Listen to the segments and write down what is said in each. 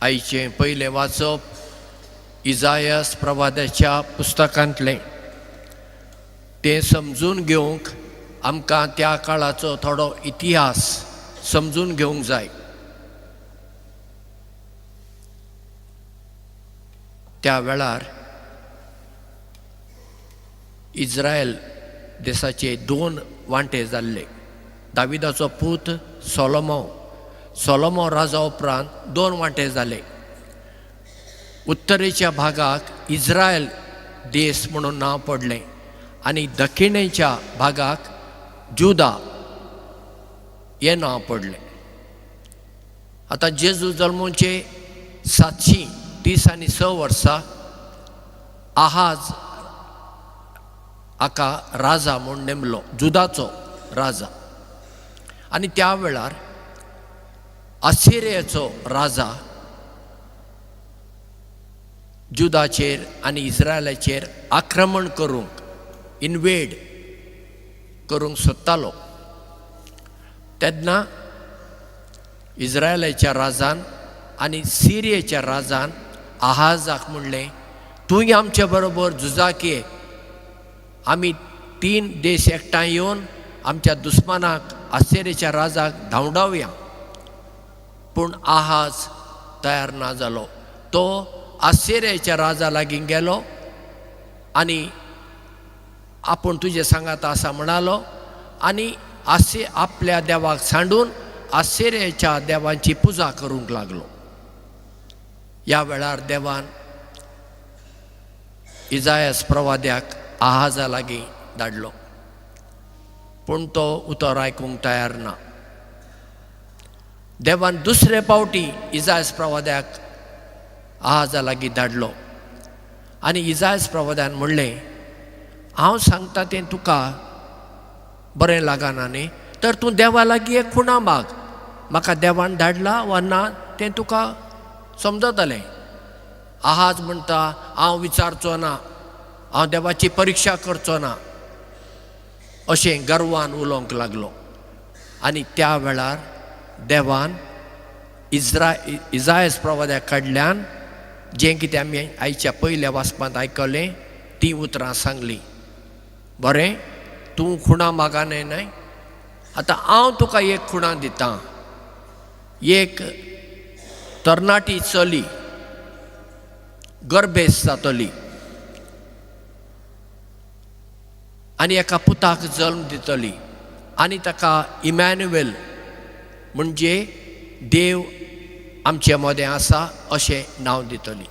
आईचे पहिले वाचप इजायास प्रवाद्याच्या पुस्तकांतले। ते समजून घेवंक आमकां त्या काळाचो थोडो इतिहास समजून घेवंक जाय। त्या वेळार इस्रायल देशाचे दोन वांटे जाल्ले। दाविदाचो पूत सोलोमो राजा उपरांत दोन वांटे जाले। उत्तरेच्या भागाक इस्रायल देश म्हणून नांव पडलें आनी दक्षिणेच्या भागाक जुदा हें नांव पडलें। आतां जेजू जल्मोवचे 736 वर्सां आहाज हाका राजा म्हूण नेमलो, जुदाचो राजा। आनी त्या वेळार असिरियाचो राजा जुदाचेर आनी इस्रायलाचेर आक्रमण करूंक इन्वेड करूंक सोदतालो। तेन्ना इस्रायलाच्या राजान आनी सिरियेच्या राजान आहाजाक म्हणलें, तूंय आमचे बरोबर झुजाक ये, आमी 3 देश एकठांय येवन आमच्या दुस्मानाक असिरियेच्या राजाक धांवडावया। पूण आहाज तयार ना जालो। तो असिरियेच्या राजा लागीं गेलो आनी आपूण तुजे सांगात आसा म्हणालो आनी आपल्या देवाक सांडून असिरियेच्या देवांची पुजा करूंक लागलो। ह्या वेळार देवान इजायास प्रवाद्याक आहाजा लागीं धाडलो, पूण तो उतर आयकूंक तयार ना। देवान दुसरे फावटी इजायास प्रवाद्याक आहाजा लागीं धाडलो आनी इजायास प्रवाद्यान म्हणलें, हांव सांगता तें तुका बरें लागना न्ही, तर तूं देवा लागीं एक खुणा माग, म्हाका देवान धाडला वा ना तें तुका समजतलें। आहाज म्हणटा, हांव विचारचो ना, हांव देवाची परिक्षा करचो ना, अशें गर्वान उलोवंक लागलो। आनी त्या वेळार देवान इजायास प्रवाद्या कडल्यान जें कितें आमी आयच्या पयल्या वाचपांत आयकलें तीं उतरां सांगलीं। बरें, तूं खुणा मागानय न्हय, आतां हांव तुका एक खुणा दितां। एक तरणाटी चली गर्भेस जातली आनी एका पुताक जल्म दितली आनी ताका इमॅन्युएल म्हणजे देव आमचे मदें आसा अशें नांव दितली।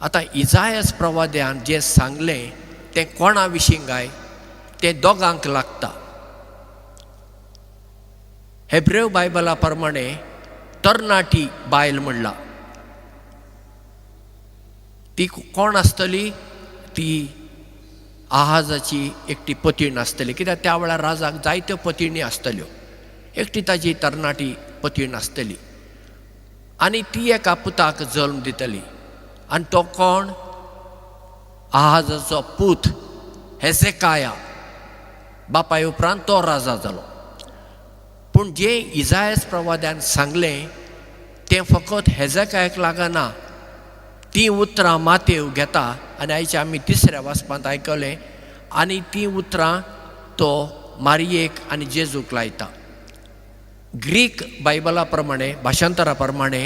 आतां इजायास प्रवाद्यान जें सांगलें तें कोणा विशीं गाय, तें दोगांक लागता। हेब्रेव बायबला प्रमाणे तरणाटी बायल म्हणला। ती कोण आसतली? ती आहाजाची एकटी पतीण आसतली, कित्याक त्या वेळार राजाक जायत्यो पतिणी आसतल्यो, एकटी ताची तरणाटी पतीण आसतली आनी ती एका पुताक जल्म दितली। आनी तो कोण? आहाजाचो पूत हेजेकाया। बापाय उपरांत तो राजा जालो। पूण जें इजायास प्रवाद्यान सांगलें तें फकत हेजेकायाक लागना, तीं उतरां मातेव घेता आनी आयच्या आमी तिसऱ्या वाचपांत आयकलें आनी तीं उतरां तो मारयेक आनी जेजूक लायता। ग्रीक बायबला प्रमाणे, भाशांतरा प्रमाणे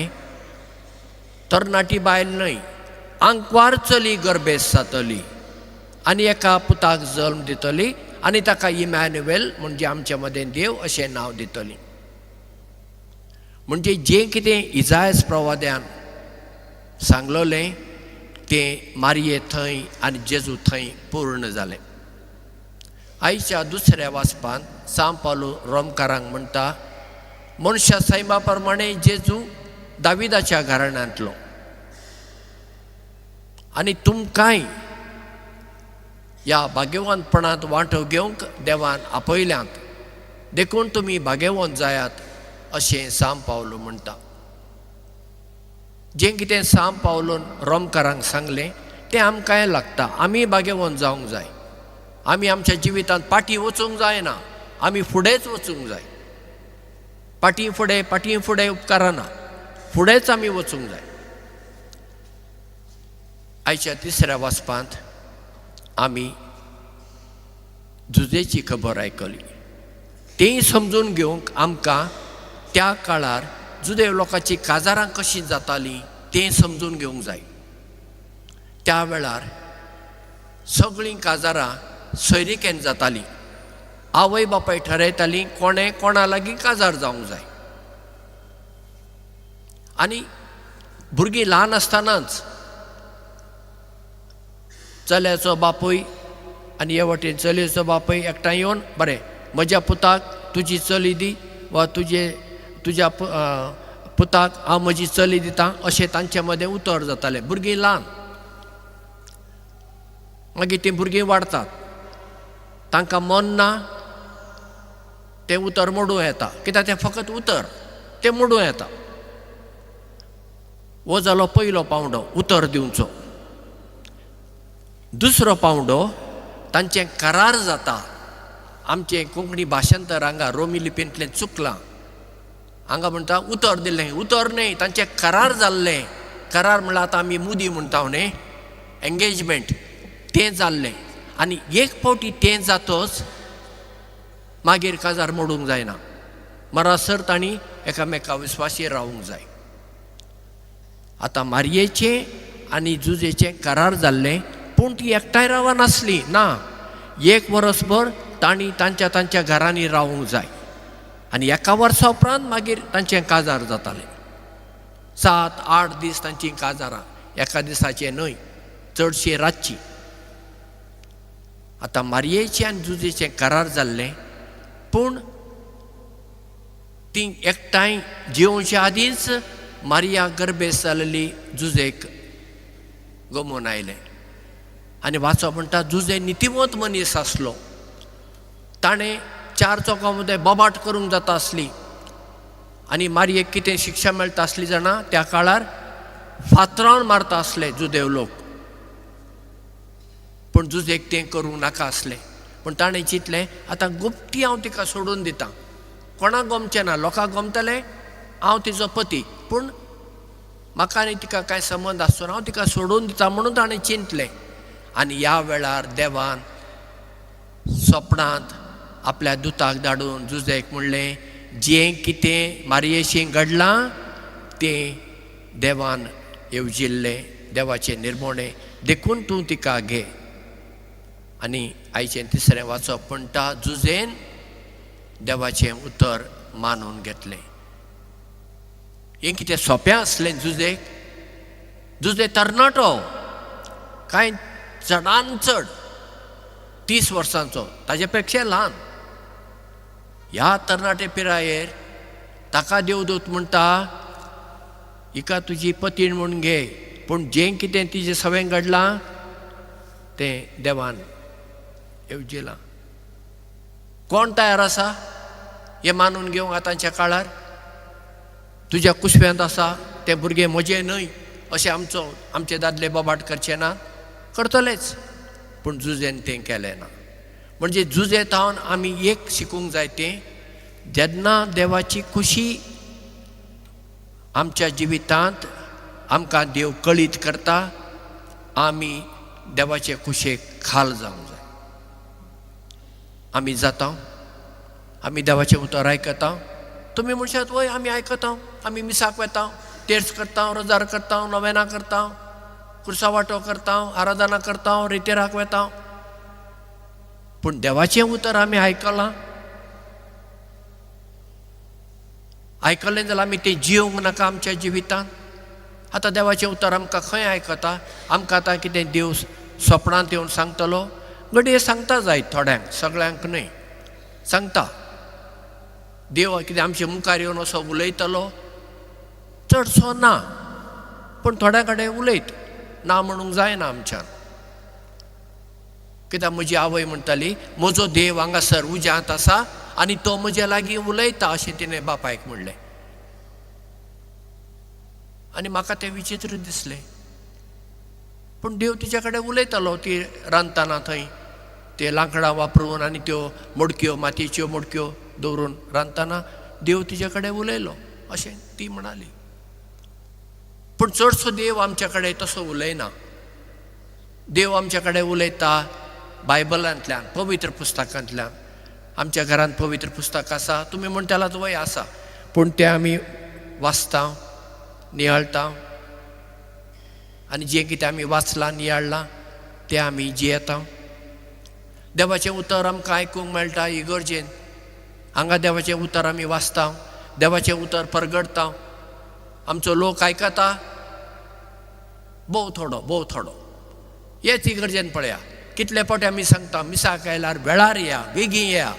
तरणाटी बायल न्हय, आंकवार चली गर्भेस जातली आनी एका पुताक जल्म दितली आनी ताका इमॅन्युएल म्हणजे आमचे मदें देव अशें नांव दितली। म्हणजे जें कितें इजायास प्रवाद्यान सांगलोलें तें मारये थंय आनी जेजू थंय पूर्ण जालें। आयच्या दुसऱ्या वाचपांत सांत पावलो रोमकारांक म्हणटा, मनशा सैमा प्रमाणे जेजू दाविदाच्या घराण्यांतलो आनी तुमकांय ह्या भाग्यवानपणांत वांटो घेवंक देवान आपयल्यांत, देखून तुमी भाग्यवान जायात अशें सांत पावलो म्हणटा। जें कितें सांत पावलोन रोमकारांक सांगलें तें आमकांय लागता। आमी भाग्यवान जावंक जाय, आमी आमच्या जिवितांत फाटीं वचूंक जायना, आमी फुडेंच वचूंक जाय। फाटीं फुडें उपकारना, फुडेंच आमी वचूंक जाय. आयच्या तिसऱ्या वाचपांत आमी झुजेची खबर आयकली. तेंय समजून घेवंक आमकां त्या काळार जुदेव लोकांची काजारां कशीं जातालीं तें समजून घेवंक जाय. त्या वेळार सगळीं काजारां सोयरीकेन जातालीं. आवय बापाय ठरयतालीं कोणें कोणा लागीं काजार जावंक जाय. आनी भुरगीं ल्हान आसतनाच चल्याचो बापूय आनी हे वटेन चलयेचो बापूय एकठांय येवन बरें म्हज्या पुताक तुजी चली दी वा तुज्या पुताक हांव म्हजी चली दितां अशें तांचे मदें उतर जातालें. भुरगीं ल्हान, मागीर तीं भुरगीं वाडटात, तांकां मन ना तें उतर मोडूं येता. कित्याक तें फकत उतर तें मोडूं येता. हो जालो पयलो पावंडो उतर दिवचो. दुसरो पावंडो तांचें करार जाता. आमचें कोंकणी भाशांतर हांगा रोमी लिपींतलें चुकलां. हांगा म्हणटा उतर दिलें, उतर न्हय, तांचें करार जाल्लें. करार म्हणल्यार आतां आमी मुदी म्हणटा न्ही, एंगेजमेंट, तें जाल्लें. आनी एक फावटी तें जातच मागीर काजार मोडूंक जायना. मरासर तांणी एकामेका विस्वासी रावूंक जाय. आतां मारयेचें आनी जुजेचें करार जाल्लें, पूण ती एकठांय रावा नासली ना. एक वर्सभर तांणी तांच्या घरांनी रावूंक जाय. आनी एका वर्सा उपरांत मागीर तांचें काजार जातालें. 7-8 दीस तांचीं काजारां, एका दिसाचें न्हय, चडशीं रातची. आतां मारयेचें आनी जुजेचें करार जाल्लें, पूण ती एकठांय जेवच्या आदींच मारिया गर्भेस जाल्ली जुजेक गमोवन आयलें. आनी वाचो म्हणटा जुजे नितिवंत मनीस आसलो. ताणें 4 चौकां मदें बोबाट करूंक जाता आसली. आनी मारयेक कितें शिक्षा मेळटा आसली जाणा, त्या काळार फातरावन मारता आसले जुदेव लोक. पूण जुजेक तें करूंक नाका आसलें. पूण ताणें चिंतलें आतां गुप्ती हांव तिका सोडून दितां. कोणाक गमचें ना, लोकांक गमतलें हांव तिचो पती, पूण म्हाका आनी तिका कांय संबंद आसचो ना, हांव तिका सोडून दितां म्हणून ताणें चिंतलें. आनी ह्या वेळार देवान सपनांत आपल्या दुताक धाडून जुजेक म्हणलें, जें कितें मारयेशी घडलां तें देवान येवजिल्लें, देवाचें निर्मोणें, देखून तूं तिका घे. आनी आयचें तिसरें वाचप म्हणटा जुजेन देवाचें उतर मानून घेतलें. हें कितें सोंपें आसलें जुजेक. जुजे तरणाटो, कांय चडान चड 30 वर्सांचो, ताचे पेक्षा ल्हान. ह्या तरणाटे पिरायेर ताका देवदूत म्हणटा हिका तुजी पतीण म्हूण घे, पूण जें कितें तिजें सवें घडलां तें देवान येवजिलां. कोण तयार आसा हें मानून घेवंक आतांच्या काळार? तुज्या कुशव्यांत आसा तें भुरगें म्हजें न्हय अशें आमचे दादले बोबाट करचे ना? करतलेच, पूण जुजेन तें केलें ना. म्हणजे जुजेत हांवन आमी एक शिकूंक जाय तें, जेन्ना देवाची खुशी आमच्या जिवितांत आमकां देव कळीत करता, आमी देवाचे खुशेक खाल जावंक जाय. आमी जाता, आमी देवाचें उतर आयकता. तुमी म्हणशात वय आमी आयकता, आमी मिसाक वेता, तेर्स करता, रोजार करता, नोवेना करता, कुर्सावाटो करता, आराधना करता, रितेराक वेता, पूण देवाचें उतर आमी आयकलां? आयकलें जाल्यार आमी तें जियोंक नाका आमच्या जिवितांत. आतां देवाचें उतर आमकां खंय आयकता? आमकां आतां कितें देव सपनांत येवन सांगतलो? घडये सांगता जायत थोड्यांक, सगळ्यांक न्हय. सांगता देव कितें आमचे मुखार येवन असो उलयतलो? चडसो ना, पूण थोड्या कडेन उलयत. ना म्हणूंक जायना आमच्यान. कित्याक म्हजी आवय म्हणटाली म्हजो देव हांगासर उज्यांत आसा आनी तो म्हजे लागीं उलयता अशें तिणें बापायक म्हणलें. आनी म्हाका तें विचित्र दिसलें. पूण देव तिच्या कडेन उलयतालो ती रांदतना थंय ते लांकडां वापरून आनी त्यो मडक्यो, मातयेच्यो मडक्यो दवरून रांदतना देव तिच्या कडेन उलयलो अशें ती म्हणाली. पूण चडसो देव आमचे कडेन तसो उलयना. देव आमचे कडेन उलयता बायबलांतल्यान, पवित्र पुस्तकांतल्यान. आमच्या घरांत पवित्र पुस्तक आसा, तुमी म्हणटालात वय आसा, पूण तें आमी वाचता, नियाळटा, आनी जें कितें आमी वाचलां नियाळलां तें आमी जियेता. देवाचें उतर आमकां आयकूंक मेळटा इगर्जेन. हांगा देवाचें उतर आमी वाचता, देवाचें उतर परगडता, आमचो लोक आयकता, भोव थोडो. हेच इगर्जेन पळया, कितले फावटी आमी सांगता मिसाक आयल्यार वेळार या, बेगीन या.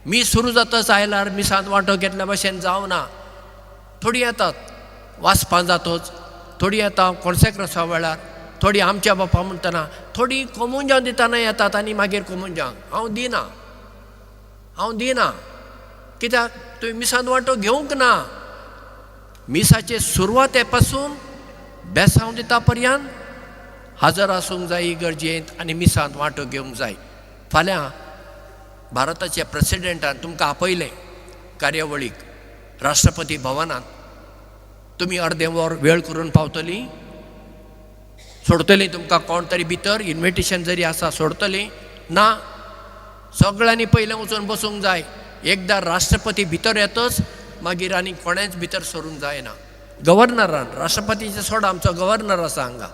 मीस सुरू जाताच आयल्यार मिसांत वांटो घेतल्या भशेन जावना. थोडीं येतात वाचपा जातोच, थोडीं येता कॉन्सेक्रसा वेळार, थोडीं आमच्या बापा म्हणटना, थोडीं कोमुंजां दितना येतात आनी मागीर कोमुंजांक हांव दिना. कित्याक तुवें मिसांत वांटो घेवंक ना. मिसाचे सुरवाते पासून बेसांव दिता पर्यंत हजर आसूंक जाय इगर्जेंत आनी मिसांत वांटो घेवंक जाय. फाल्यां भारताचे प्रेसिडेंटान तुमकां आपयलें कार्यावळीक राष्ट्रपती भवनांत. तुमी अर्दें वर वेळ करून पावतलीं? सोडटलीं तुमकां कोण तरी भितर? इन्विटेशन जरी आसा सोडटलीं? ना, सगळ्यांनी पयलें वचून बसूंक जाय. एकदां राष्ट्रपती भितर येतच मागीर आनी कोणेंच भितर सरूंक जायना. गव्हर्नरान, राष्ट्रपतीचे सोडा, आमचो गव्हर्नर आसा हांगा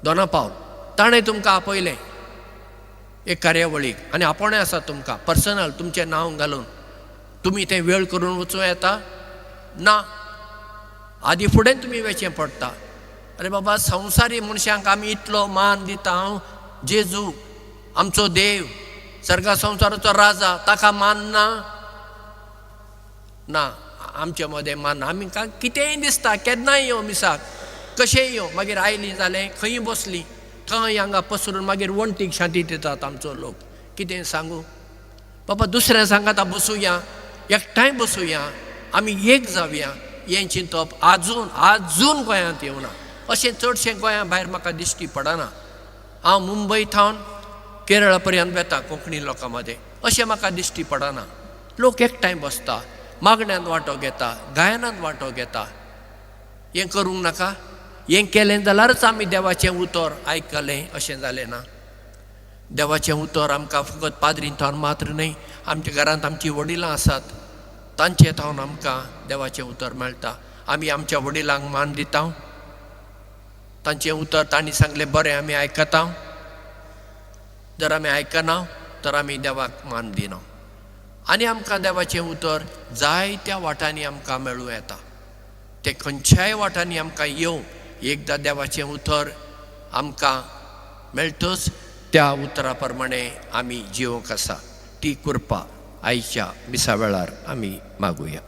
दोना पावल, ताणें तुमकां आपयलें एक कार्यावळीक आनी आपणें आसा तुमकां पर्सनल तुमचें नांव घालून. तुमी तें वेळ करून वचूं येता? ना, आदी फुडें तुमी वचचें पडटा. अरे बाबा, संवसारी मनशांक आमी इतलो मान दिता. हांव जेजू आमचो देव, सर्गा संवसाराचो राजा, ताका मान ना. आमचे मदें मान, आमी कितेंय दिसता केन्नाय यो मिसाक, कशेंय यो, मागीर आयलीं जालें खंय बसलीं, खंय हांगा पसरून मागीर वणटीक शांती दितात आमचो लोक. कितें सांगू बाबा, दुसऱ्या सांगात बसूया, एकठांय बसूया, आमी एक जावया. हें चिंतप आजून गोंयांत येवना. अशें चडशें गोंया भायर म्हाका दिश्टी पडना. हांव मुंबय थावन केरळा पर्यंत वेता कोंकणी लोकां मदें, अशें म्हाका दिश्टी पडना. लोक एकठांय बसता, मागण्यांत वांटो घेता, गायनांत वांटो घेता. हें करूंक नाका. हें केलें जाल्यारच आमी देवाचें उतर आयकलें अशें जालें ना. देवाचें उतर आमकां फकत पाद्रीन थावन मात्र न्हय, आमच्या घरांत आमचीं वडिलां आसात, तांचे थावन आमकां देवाचें उतर मेळटा. आमी आमच्या वडिलांक मान दिता, तांचें उतर तांणी सांगलें बरें आमी आयकता. जर आमी आयकना तर आमी देवाक मान दिना. आनी आमकां देवाचें उतर जायत्या वाटांनी आमकां मेळूं येता. तें खंयच्याय वाटांनी आमकां येवं, एकदां देवाचें उतर आमकां मेळटच त्या उतरा प्रमाणे आमी जिवंक आसा. ती कृपा आयच्या मिसा वेळार आमी मागुया.